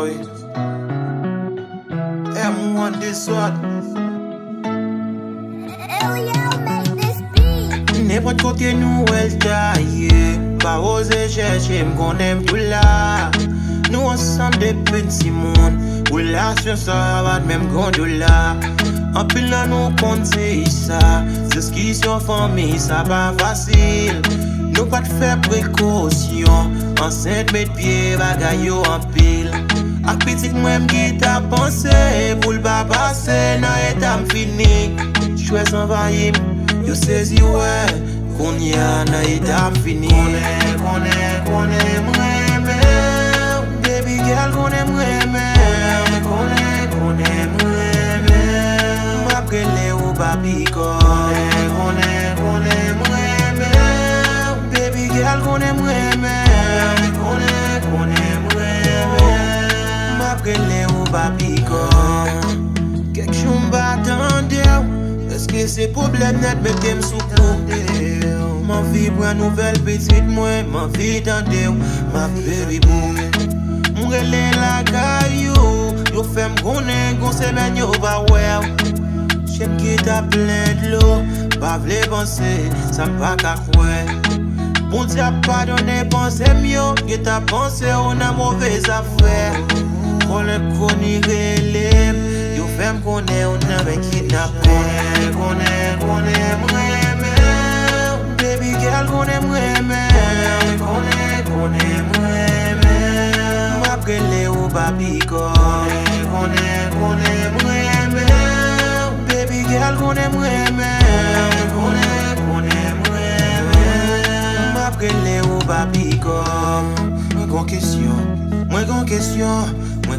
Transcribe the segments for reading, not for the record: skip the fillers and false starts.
we. M1 DEZOD. Nenpòt kote nou wè'l taye. Pa ose chèche'm konnen'm dola. Nou ansan'm depi Timoun. Relasyon sa bat même Gon dola. Anpil nan nou konn se isa. Diskisyon Fanmi sa pa fasil. Nou pat fè prékosyon. Ansan'm met pied bagay yo anpil. Ak Pitit Mwen ki ta panse. Pou'l pa pase nan etam fini. Chwez anvayi'm. Yo sezi wè'l, konn ye nan etam fini. Konnen'm renmen'w, baby girl konnen'm renmen'w. Konnen'm renmen'w, map rele'w papi konnen'm renmen'w, baby girl konnen'm renmen'w. Konnen'm renmen'w, map rele'w papi konn. Kè'k Jou m'ba tande'w. Eske se problème net mete'm sou tande'w. Man fi pran nouvel Pitit Mwen, man fi tande'w, ma baby boo. M'rele la kayou, yo fè'm konnen Gon Semaine yo ba wè'w. Chèche'm ki ta plein d'lo, pa vle panse, sa m'pa ka kwe. Bon Dieu a pardonné panse'm yo, ki ta panse ou nan mauvais affaire. Konnen'w rele'm, yo fè'm konnen ou nan men kidnappé. Konnen'm renmen'w, baby girl konnen'm renmen'w. Konnen'm renmen'w, map rele'w papi konn. Konnen'm renmen'w, baby girl konnen'm renmen'w. Konnen'm renmen'w, map rele'w papi konn. Mwen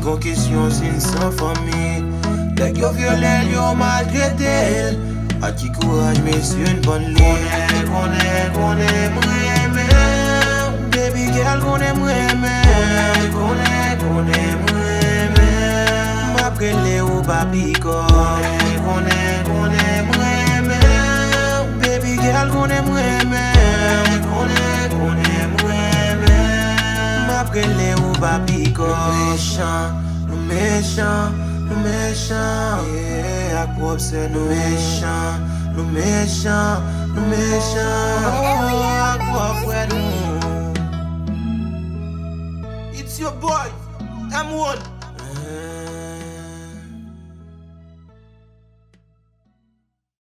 gon kesyon sin san fami. Lèk yo violel yo maltretel. A ti kouraj mesye n'bon li. Konnen'm renmen'w, baby girl konnen'm renmen'w. Konnen'm renmen'w, map rele'w papi konn. Konnen'm renmen'w, baby girl konnen'm renmen'w. Konnen'm renmen'w, map rele'w papi konn. Nou méchant, yeah, ak wop se nou méchant. Ak wop wè nou. It's your boy, M1.